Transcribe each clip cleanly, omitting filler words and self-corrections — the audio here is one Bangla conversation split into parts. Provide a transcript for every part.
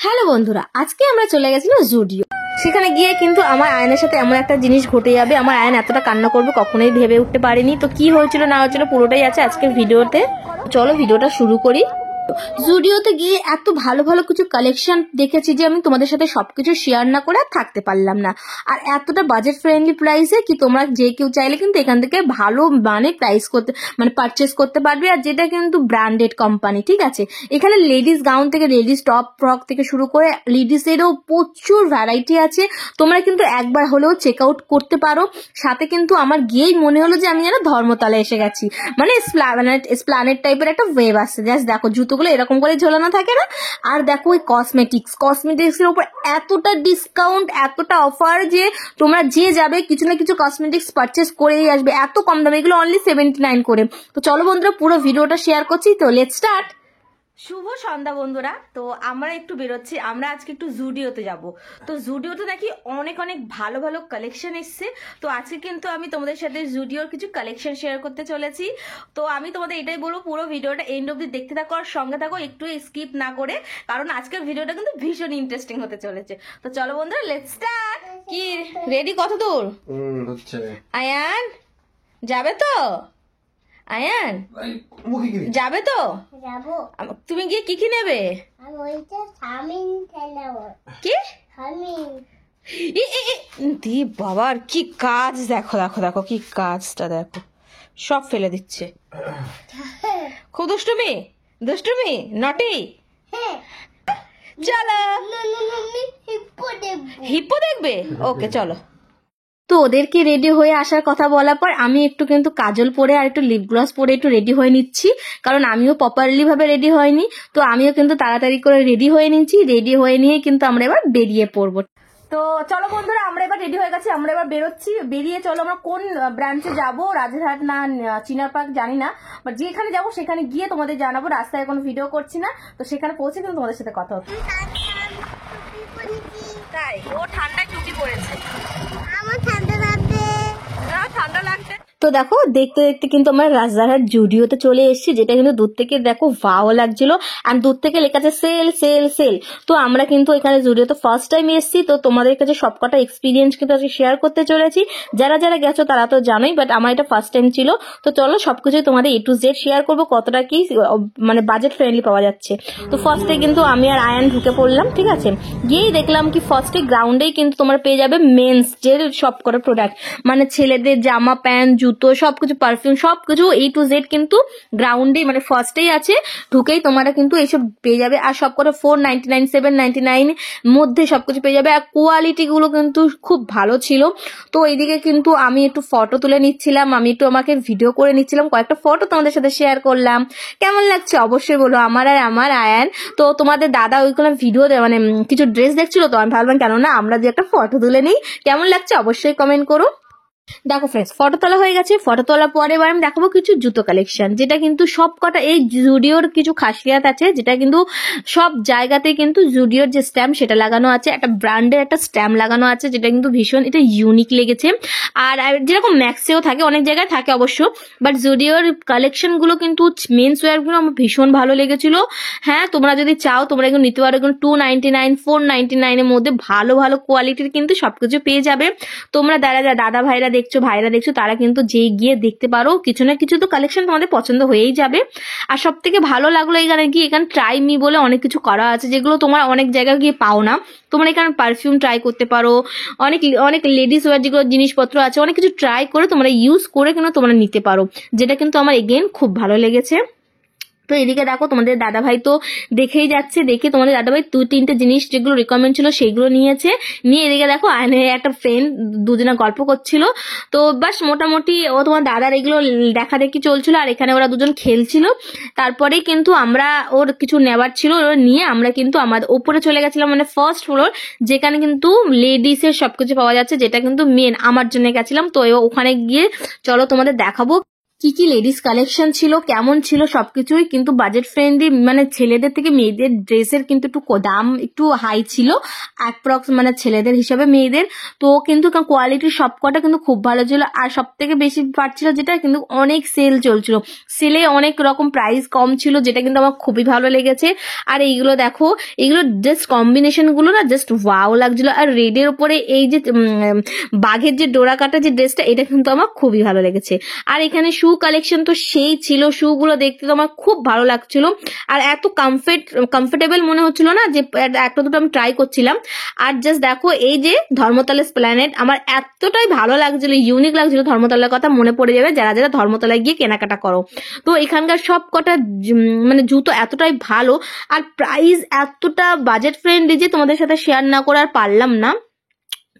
হ্যালো বন্ধুরা, আজকে আমরা চলে গেছিলাম জুডিও। সেখানে গিয়ে কিন্তু আমার আয়নের সাথে এমন একটা জিনিস ঘটে যাবে, আমার আয়ন এতটা কান্না করবে কখনোই ভেবে উঠতে পারিনি। তো কি হয়েছিল না হয়েছিল পুরোটাই আছে আজকের ভিডিওতে। চলো ভিডিওটা শুরু করি। জুডিওতে গিয়ে এত ভালো ভালো কিছু কালেকশন দেখেছি যে আমি তোমাদের সাথে সবকিছু শেয়ার না করে আর থাকতে পারলাম না। আর এতটা বাজেট ফ্রেন্ডলি প্রাইসে কি তোমরা যে কেউ চাইলে কিন্তু এখান থেকে ভালো প্রাইস করতে পারচেস করতে পারবে। আর যেটা কিন্তু ব্র্যান্ডেড কোম্পানি, ঠিক আছে। এখানে লেডিস গাউন থেকে লেডিস টপ ফ্রক থেকে শুরু করে লেডিসেরও প্রচুর ভ্যারাইটি আছে। তোমরা কিন্তু একবার হলেও চেক আউট করতে পারো। সাথে কিন্তু আমার গিয়েই মনে হলো যে আমি যেন ধর্মতলা এসে গেছি, মানে স্প্ল্যানেড টাইপের একটা ওয়েব আসছে। জাস্ট দেখো জুতোগুলো এরকম করে ঝোলানো থাকে না। আর দেখো ওই কসমেটিক্স এর উপর এতটা ডিসকাউন্ট, এতটা অফার যে তোমরা যে যাবে কিছু না কিছু কসমেটিক্স পারচেস করেই আসবে। এত কম দামে, এগুলো অনলি 79 করে। তো চলো বন্ধুরা পুরো ভিডিওটা শেয়ার করছি। তো লেটস স্টার্ট। শুভ সন্ধ্যা বন্ধুরা। তো আমরা একটু বেরোচ্ছি, আমরা আজকে একটু জুডিওতে যাব। তো জুডিওতে নাকি অনেক অনেক ভালো ভালো কালেকশন এসছে। তো আজকে কিন্তু আমি তোমাদের সাথে জুডিওর কিছু কালেকশন শেয়ার করতে চলেছি। তো আমি তোমাদের এটাই বলবো, পুরো ভিডিওটা এন্ড অব্দি দেখতে থাকো আর সঙ্গে থাকো, একটু স্কিপ না করে, কারণ আজকের ভিডিওটা কিন্তু ভীষণ ইন্টারেস্টিং হতে চলেছে। তো চলো বন্ধুরা লেটস স্টার্ট। কি রেডি? কত দূর আয়ান? যাবে তো আয়ান? যাবে তো? যাবো। তুমি গিয়ে কি কি নেবে? আমি ওইটা সামিন খেলাবো। কি দি বাবার কি কাজ! দেখো দেখো দেখো কি কাজটা দেখো, সব ফেলে দিচ্ছে। খুব দুষ্টুমি দুষ্টুমি নটি। চলো হিপ্পো দেখবে। ওকে চলো। তো ওদেরকে রেডি হয়ে আসার কথা বলার পর আমি একটু কিন্তু কাজল পরে আর একটু লিপ গ্লস পরে একটু রেডি হয়ে নিচ্ছি, কারণ আমিও প্রপারলি ভাবে রেডি হয়নি। তো আমিও কিন্তু তাড়াতাড়ি করে রেডি হয়ে নিচ্ছি। রেডি হয়ে নিয়ে কিন্তু আমরা এবার বেরিয়ে পড়বো। তো চলো বন্ধুরা, আমরা এবার রেডি হয়ে গেছি, আমরা এবার বেরোচ্ছি। বেরিয়ে চলো আমরা কোন ব্রাঞ্চে যাবো, রাজারহাট না চিনার পার্ক জানি না, বাট যেখানে যাবো সেখানে গিয়ে তোমাদের জানাবো। রাস্তায় কোনো ভিডিও করছি না, তো সেখানে পৌঁছে কিন্তু তোমাদের সাথে কথা হচ্ছে। তাই ও ঠান্ডায় টুপি পরেছে, আমার ঠান্ডা লাগবে। ঠান্ডা লাগছে। তো দেখো দেখতে দেখতে কিন্তু আমরা রাজারহাট জুডিওতে চলে এসেছি, যেটা কিন্তু দূর থেকে দেখো ভাও লাগছিল। আর দূর থেকে লেখা আছে সেল সেল সেল। তো আমরা কিন্তু এখানে জুডিওতে ফার্স্ট টাইম এসেছি, তো তোমাদের কাছে সবকটা এক্সপিরিয়েন্স কিন্তু আজকে শেয়ার করতে চলেছি। যারা যারা গেছো তারা তো জানোই, বাট আমার এটা ফার্স্ট টাইম ছিল। তো চলো সবকিছু তোমাদের A to Z শেয়ার করবো, কতটা কি বাজেট ফ্রেন্ডলি পাওয়া যাচ্ছে। তো ফার্স্টে কিন্তু আমি আর আয়ান ঢুকে পড়লাম, ঠিক আছে। গিয়েই দেখলাম কি ফার্স্টে গ্রাউন্ডেই কিন্তু তোমরা পেয়ে যাবে মেন্স যে সবকটা প্রোডাক্ট, মানে ছেলেদের জামা প্যান্ট জুতো সবকিছু পারফিউম সবকিছু A to Z কিন্তু গ্রাউন্ডে ফার্স্টেই আছে। ঢুকেই তোমরা কিন্তু এইসব পেয়ে যাবে। আর সবকটা 499 799 মধ্যে সবকিছু পেয়ে যাবে। আর কোয়ালিটি গুলো কিন্তু খুব ভালো ছিল। তো এইদিকে কিন্তু আমি একটু ফটো তুলে নিচ্ছিলাম, আমি একটু আমাকে ভিডিও করে নিচ্ছিলাম, কয়েকটা ফটো তোমাদের সাথে শেয়ার করলাম। কেমন লাগছে অবশ্যই বলো আমার আর আমার আয়ান। তো তোমাদের দাদা ওইখানে ভিডিও কিছু ড্রেস দেখছিল, তো আমি ভাবলাম কেন না আমরা যে একটা ফটো তুলে নিই। কেমন লাগছে অবশ্যই কমেন্ট করো। দেখো ফ্রেন্ডস, ফটো তোলা হয়ে গেছে। ফটো তোলার পরে এবার আমি দেখাবো কিছু জুতো কালেকশন, যেটা কিন্তু সব কটা এই জুডিওর কিছু খাসিয়াত আছে, যেটা কিন্তু সব জায়গাতে কিন্তু জুডিওর যে স্ট্যাম্প সেটা লাগানো আছে, একটা ব্র্যান্ডের একটা স্ট্যাম্প লাগানো আছে, যেটা কিন্তু ভীষণ এটা ইউনিক লেগেছে। আর যেরকম ম্যাক্সেও থাকে, অনেক জায়গায় থাকে অবশ্য, বাট জুডিওর কালেকশন গুলো কিন্তু মেন্স ওয়্যার গুলো আমার ভীষণ ভালো লেগেছিল। হ্যাঁ, তোমরা যদি চাও তোমরা এগুলো নিতে পারো। এগুলো 299 499 এর মধ্যে ভালো ভালো কোয়ালিটির কিন্তু সবকিছু পেয়ে যাবে। তোমরা দাদা ভাইরা দেখছো তারা কিন্তু যেই গিয়ে দেখতে পারো, কিছু না কিছু তো কালেকশন তোমাদের পছন্দ হয়েই যাবে। আর সব থেকে ভালো লাগলো এখানে ট্রাই মি বলে অনেক কিছু করা আছে, যেগুলো তোমরা অনেক জায়গায় গিয়ে পাও না। তোমরা এখানে পারফিউম ট্রাই করতে পারো, অনেক অনেক লেডিস ওয়্যার যেগুলো জিনিসপত্র আছে অনেক কিছু ট্রাই করে তোমরা ইউজ করে কিন্তু তোমরা নিতে পারো, যেটা কিন্তু আমার এগেন খুব ভালো লেগেছে। তো এদিকে দেখো তোমাদের দাদা ভাই তো দেখেই যাচ্ছে, দেখে তোমাদের দাদা ভাই 2-3টে জিনিস যেগুলো রিকমেন্ড ছিল সেইগুলো নিয়েছে। নিয়ে এদিকে দেখো আয়নের একটা ফ্রেন্ড, দুজনে গল্প করছিল। তো বাস মোটামুটি ও তোমার দাদার এগুলো দেখা দেখি চলছিল, আর এখানে ওরা দুজন খেলছিল। তারপরে কিন্তু আমরা ওর কিছু নেওয়ার ছিল, ওরা নিয়ে আমরা কিন্তু আমাদের উপরে চলে গেছিলাম, মানে ফার্স্ট ফ্লোর, যেখানে কিন্তু লেডিসের সবকিছু পাওয়া যাচ্ছে, যেটা কিন্তু মেন আমার জন্য গেছিলাম। তো ওখানে গিয়ে চলো তোমাদের দেখাবো কি কি লেডিস কালেকশন ছিল, কেমন ছিল সবকিছুই কিন্তু বাজেট ফ্রেন্ডলি, মানে ছেলেদের থেকে মেয়েদের ড্রেসের কিন্তু একটু দাম একটু হাই ছিল অ্যাপ্রক্স, মানে ছেলেদের হিসাবে মেয়েদের। তো কিন্তু কোয়ালিটি সবকটা কিন্তু খুব ভালো ছিল। আর সব থেকে বেশি পার্ট ছিল যেটা কিন্তু অনেক সেল চলছিল, সেলে অনেক রকম প্রাইস কম ছিল, যেটা কিন্তু আমার খুবই ভালো লেগেছে। আর এইগুলো দেখো, এইগুলো জাস্ট কম্বিনেশন গুলো না জাস্ট ওয়াও লাগছিল। আর রেডের উপরে এই যে বাঘের যে ডোরা কাটা যে ড্রেসটা, এটা কিন্তু আমার খুবই ভালো লেগেছে। আর এখানে শু কালেকশন তো সেই ছিল, শু গুলো দেখতে তো আমার খুব ভালো লাগছিল। আর এত কমফোর্টেবল মনে হচ্ছিল না যে একটা দুটো আমি ট্রাই করছিলাম। আর জাস্ট দেখো এই যে ধর্মতলা এসপ্ল্যানেড, আমার এতটাই ভালো লাগছিল, ইউনিক লাগছিল। ধর্মতলার কথা মনে পড়ে যাবে যারা যারা ধর্মতলায় গিয়ে কেনাকাটা করো। তো এখানকার সব কটা মানে জুতো এতটাই ভালো, আর প্রাইস এতটা বাজেট ফ্রেন্ডলি যে তোমাদের সাথে শেয়ার না করে আর পারলাম না।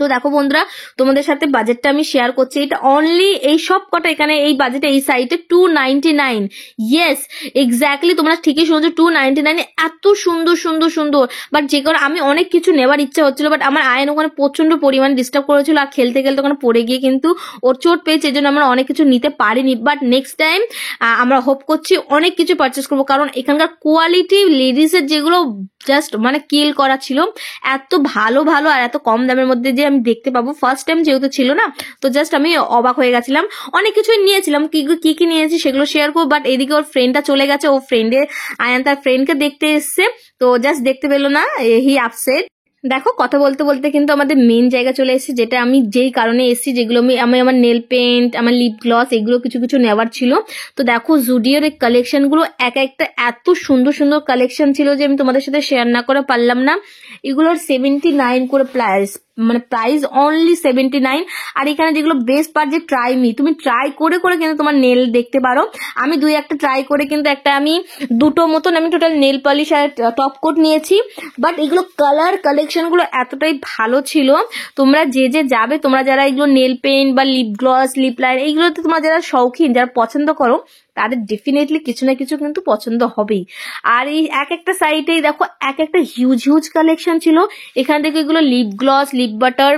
তো দেখো বন্ধুরা, তোমাদের সাথে বাজেটটা আমি শেয়ার করছি। এটা অনলি এই সব কটা এখানে এই বাজেটে এই সাইটে 299। ইয়েস, এক্স্যাক্টলি তোমরা ঠিকই শুনছো, 299। এত সুন্দর সুন্দর সুন্দর। বাট যে কারণে আমি অনেক কিছু নেওয়ার ইচ্ছা হচ্ছিল, বাট আমার আয়ন ওখানে প্রচন্ড পরিমাণে ডিস্টার্ব করেছিল। আর খেলতে খেলতে ওখানে পড়ে গিয়ে কিন্তু ওর চোট পেয়েছে, এই জন্য আমরা অনেক কিছু নিতে পারিনি। বাট নেক্সট টাইম আমরা হোপ করছি অনেক কিছু পারচেস করবো, কারণ এখানকার কোয়ালিটি লেডিসের যেগুলো জাস্ট মানে কিল করা ছিল, এত ভালো ভালো আর এত কম দামের মধ্যে যে আমি দেখতে পাবো, ফার্স্ট টাইম যেহেতু ছিল না, তো জাস্ট আমি অবাক হয়ে গেছিলাম। অনেক কিছুই নিয়েছিলাম, কি কি নিয়েছি সেগুলো শেয়ার করবো। বাট এদিকে ওর ফ্রেন্ডটা চলে গেছে, ও ফ্রেন্ডে আয়ান তার ফ্রেন্ডকে দেখতে এসছে, তো জাস্ট দেখতে পেলো না, হি আপসেট। দেখো কথা বলতে বলতে কিন্তু আমাদের মেন জায়গা চলে এসেছে, যেটা আমি যেই কারণে এসেছি, যেগুলো আমি আমার নেল পেন্ট, আমার লিপ গ্লস, এগুলো কিছু কিছু নেওয়ার ছিল। তো দেখো জুডিওর এই কালেকশন গুলো এক একটা এত সুন্দর সুন্দর কালেকশন ছিল যে আমি তোমাদের সাথে শেয়ার না করে পারলাম না। এগুলোর 79 করে প্রাইস, মানে প্রাইস অনলি 79। আর এখানে যেগুলো বেস্ট পার্ট যে ট্রাই মি, তুমি ট্রাই করে করে কিন্তু তোমার নেল দেখতে পারো। আমি দুই একটা ট্রাই করে কিন্তু একটা আমি দুটো মতন আমি টোটাল নেল পলিশ আর টপ কোট নিয়েছি। বাট এগুলো কালার কালেকশন গুলো এতটাই ভালো ছিল, তোমরা যে যে যাবে, তোমরা যারা এগুলো নেল পেন্ট বা লিপ গ্লস, লিপ লাইন, এইগুলোতে তোমরা যারা শৌখিন, যারা পছন্দ করো, তাদের ডেফিনেটলি কিছু না কিছু কিন্তু পছন্দ হবেই। আর এই এক একটা সাইটেই দেখো এক একটা হিউজ হিউজ কালেকশন ছিল। এখান থেকে এগুলো লিপ গ্লস, লিপ বাটার,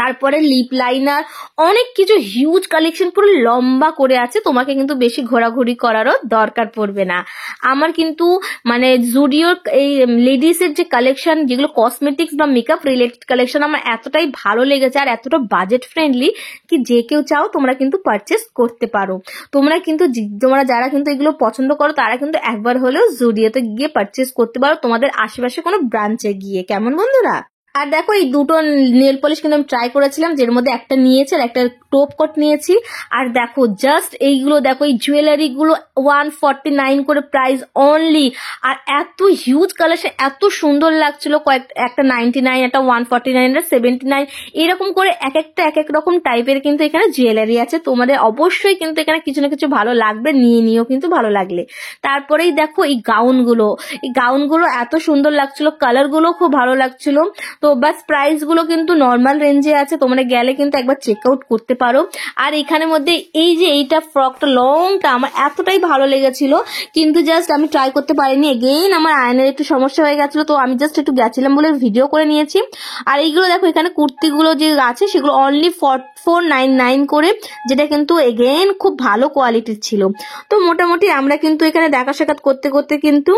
তারপরে লিপ লাইনার, অনেক কিছু হিউজ কালেকশন পুরো লম্বা করে আছে। তোমাকে কিন্তু বেশি ঘোরাঘুরি করারও দরকার পড়বে না। আমার কিন্তু মানে জুডিওর এই লেডিসের যে কালেকশন, যেগুলো কসমেটিক্স বা মেকআপ রিলেটেড কালেকশন, আমার এতটাই ভালো লেগেছে আর এতটা বাজেট ফ্রেন্ডলি কি যে কেউ চাও তোমরা কিন্তু পারচেস করতে পারো। তোমরা যারা কিন্তু এগুলো পছন্দ করো, তারা কিন্তু একবার হলেও জুডিওতে গিয়ে পারচেস করতে পারো, তোমাদের আশেপাশে কোনো ব্রাঞ্চে গিয়ে। কেমন বন্ধুরা? আর দেখো এই দুটো নেল পলিশ কিন্তু আমি ট্রাই করেছিলাম, যের মধ্যে একটা নিয়েছি আর একটা টপ কোট নিয়েছি। আর দেখো জাস্ট এইগুলো দেখো, এই জুয়েলারি গুলো 149 করে প্রাইস অনলি। আর এত হিউজ কালেকশন, এত সুন্দর লাগছিল। একটা 99, একটা 149, একটা 79, এরকম করে এক এক রকম টাইপের কিন্তু এখানে জুয়েলারি আছে। তোমাদের অবশ্যই কিন্তু এখানে কিছু না কিছু ভালো লাগবে, নিও কিন্তু ভালো লাগলে। তারপরেই দেখো এই গাউনগুলো এত সুন্দর লাগছিল, কালার গুলো খুব ভালো লাগছিল। তো বাস প্রাইস গুলো কিন্তু নর্মাল রেঞ্জে আছে, তোমরা গেলে কিন্তু একবার চেক আউট করতে পারো। আর এখানের মধ্যে এই যে এইটা ফ্রকটা লংটা আমার এতটাই ভালো লেগেছিল, কিন্তু জাস্ট আমি ট্রাই করতে পারিনি। এগেইন আমার আয়নের একটু সমস্যা হয়ে গেছিল, তো আমি জাস্ট একটু গেছিলাম বলে ভিডিও করে নিয়েছি। আর এইগুলো দেখো, এখানে কুর্তিগুলো যে আছে সেগুলো অনলি 499 করে, যেটা কিন্তু এগেইন খুব ভালো কোয়ালিটির ছিল। তো মোটামুটি আমরা কিন্তু এখানে দেখা সাক্ষাৎ করতে করতে কিন্তু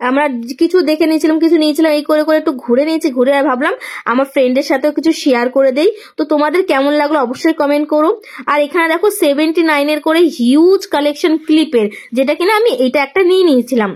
আমরা কিছু দেখে নিয়েছিলাম, কিছু নিয়েছিলাম, এই করে করে একটু ঘুরে নিয়েছি। ঘুরে আর ভাবলাম আমার ফ্রেন্ডের সাথেও কিছু শেয়ার করে দেই। তো তোমাদের কেমন লাগলো অবশ্যই কমেন্ট করো। আর এখানে দেখো 79 করে হিউজ কালেকশন ক্লিপের, যেটা কিনা আমি এটা একটা নিয়ে নিয়েছিলাম,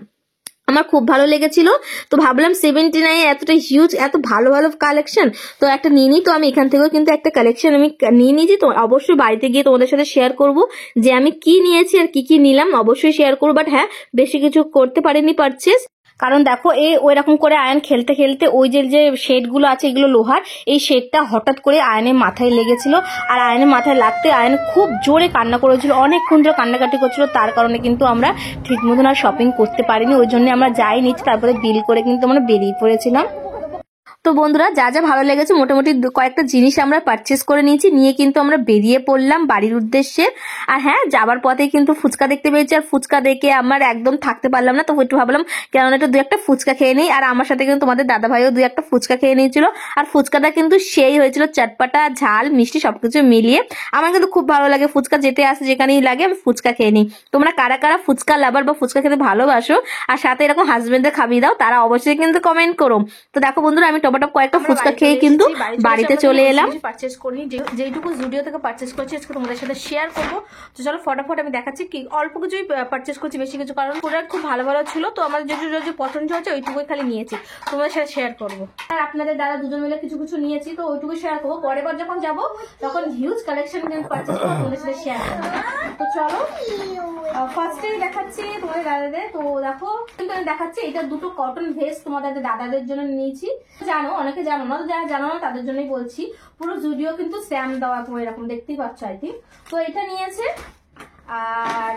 আমার খুব ভালো লেগেছিল। তো ভাবলাম 79 এতটা হিউজ, এত ভালো ভালো কালেকশন, তো একটা নিয়ে নিই। তো আমি এখান থেকেও কিন্তু একটা কালেকশন আমি নিয়ে নিয়েছি। তো অবশ্যই বাড়িতে গিয়ে তোমাদের সাথে শেয়ার করব যে আমি কি নিয়েছি আর কি নিলাম, অবশ্যই শেয়ার করবো। বাট হ্যাঁ, বেশি কিছু করতে পারিনি পারচেস, কারণ দেখো ওই রকম করে আয়ন খেলতে খেলতে ওই যে শেড গুলো আছে, এগুলো লোহার, এই শেডটা হঠাৎ করে আয়নের মাথায় লেগেছিল। আর আয়নের মাথায় লাগতে আয়ন খুব জোরে কান্না করেছিল, অনেকক্ষণ ধরে কান্নাকাটি করছিল। তার কারণে কিন্তু আমরা ঠিক মতন আর শপিং করতে পারিনি, ওই জন্য আমরা যাই নিচ্ছি। তারপরে বিল করে কিন্তু আমরা বেরিয়ে পড়েছিলাম। তো বন্ধুরা যা যা ভালো লেগেছে মোটামুটি কয়েকটা জিনিস আমরা পারচেস করে নিয়েছি, নিয়ে কিন্তু আমরা বেরিয়ে পড়লাম বাড়ির উদ্দেশ্যে। আর হ্যাঁ, যাবার পথে কিন্তু ফুচকা দেখতে পেয়েছি, আর ফুচকা দেখে আমার একদম থাকতে পারলাম না, তো একটু ভাবলাম কেননা একটু 2-1 ফুচকা খেয়ে নিই। আর আমার সাথে কিন্তু তোমাদের দাদা ভাইও 2-1 ফুচকা খেয়ে নিয়েছিল, আর ফুচকাটা কিন্তু সেই হয়েছিল, চটপাটা ঝাল মিষ্টি সবকিছু মিলিয়ে। আমার কিন্তু খুব ভালো লাগে ফুচকা, যেতে আসে যেখানেই লাগে আমি ফুচকা খেয়ে নিই। তোমরা কারা কারা ফুচকা লাভার বা ফুচকা খেতে ভালোবাসো আর সাথে এরকম হাজবেন্ডদের খাবিয়ে দাও, তারা অবশ্যই কিন্তু কমেন্ট করো। তো দেখো বন্ধুরা, আমি টপাটপ কয়েকটা ফুচকা খেয়ে কিন্তু বাড়িতে চলে এলাম। পারচেস করিনি, যেইটুকু জুডিও থেকে পারচেস করেছি আজকে তোমাদের সাথে শেয়ার করবো। তো চলো ফটাফট আমি দেখাচ্ছি, কি অল্প কিছুই পারচেস করছি, বেশি কিছু, কারণ প্রোডাক্ট খুব ভালো ভালো ছিল, তো আমার যে পছন্দ হচ্ছে ওইটুকুই খালি নিয়েছি, তোমাদের সাথে শেয়ার করবো। আর আপনাদের দাদা দুজন মিলে কিছু কিছু নিয়েছি, তো ওইটুকু শেয়ার করবো। পরের বার যখন যাবো তখন হিউজ কালেকশন পারচেস করবো, তোমাদের সাথে শেয়ার করবো। তো চলো ফার্স্টে দেখাচ্ছি তোমাদের দাদাদের। তো দেখো কিন্তু আমি দেখাচ্ছি, এটা দুটো কটন ভেস্ট তোমাদের দাদাদের জন্য নিয়েছি। জানো অনেকে জানো না, তো যারা জানো না তাদের জন্যই বলছি। পুরো জুডিও কিন্তু স্ট্যাম্প দেওয়া, পুরো এরকম দেখতেই পাচ্ছ আই থিঙ্ক। তো এটা নিয়েছে, আর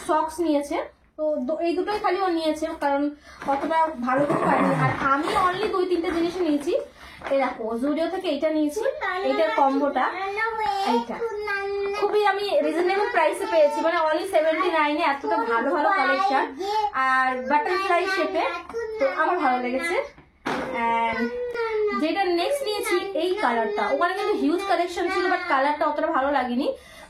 সক্স নিয়েছে। তো এই দুটোই খালি ও নিয়েছে, কারণ অতটা ভালো কিছু পাইনি। আর আমি অনলি 2-3টে জিনিস নিয়েছি। এই দেখো জুডিও থেকে এইটা নিয়েছি, এইটার কম্বোটা, এইটা খুবই আমি রিজনেবল প্রাইসে পেয়েছি, মানে অনলি 79 এ এতটা ভালো ভালো কালেকশন, আর বাটারফ্লাই শেপে, তো আমার ভালো লেগেছে। যেটা নেক্সট নিয়েছি এই কালারটা, ওখানে কিন্তু হিউজ কালেকশন ছিল, বাট কালারটা অতটা ভালো লাগেনি।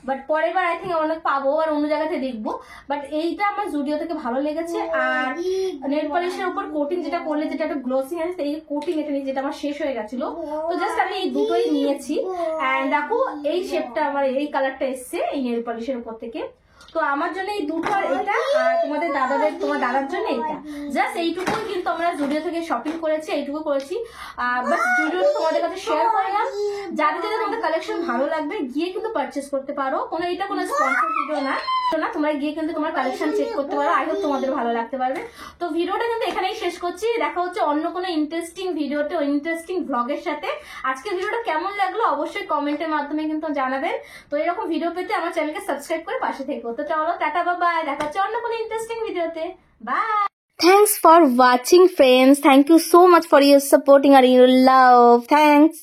বাট পরের বার আই থিঙ্ক অনেক পাবো আর অন্য জায়গাতে দেখবো, বাট এইটা আমার জুডিও থেকে ভালো লেগেছে। আর নেল পলিশের উপর কোটিং যেটা করলে, যেটা একটা গ্লোসিং আছে, এই কোটিং এটা নিয়ে, যেটা আমার শেষ হয়ে গেছিল, তো জাস্ট আমি এই দুটোই নিয়েছি। এন্ড দেখো এই শেপটা আমার, এই কালারটা এসছে এই নেল পলিশের উপর থেকে। তো আমার জন্য এই দুটো, আর এটা, আর তোমার দাদার জন্য এইটা, জাস্ট এইটুকুই কিন্তু আমরা জুডিও থেকে শপিং করেছি, এইটুকু করেছি। বাট জুডিও তোমাদের কাছে শেয়ার করলাম, যাদের যাদের তোমাদের কালেকশন ভালো লাগবে গিয়ে কিন্তু পারচেস করতে পারো, এটা কোনো স্পন্সর ভিডিও না, তোমরা গিয়ে কিন্তু তোমার কালেকশন চেক করতে পারো। আই হোপ তোমাদের ভালো লাগতে পারবে। তো ভিডিওটা কিন্তু এখানেই শেষ করছি, দেখা হচ্ছে অন্য কোনো ইন্টারেস্টিং ভিডিওতে, ইন্টারেস্টিং ভ্লগের সাথে। আজকে ভিডিওটা কেমন লাগলো অবশ্যই কমেন্টের মাধ্যমে কিন্তু জানাবেন। তো এরকম ভিডিও পেতে আমার চ্যানেলকে সাবস্ক্রাইব করে পাশে থেকো। তো চলো টাটা বাই, দেখা হচ্ছে অন্য কোনো ইন্টারেস্টিং ভিডিওতে, by. Thanks for watching friends. Thank you so much for your supporting and your love. Thanks.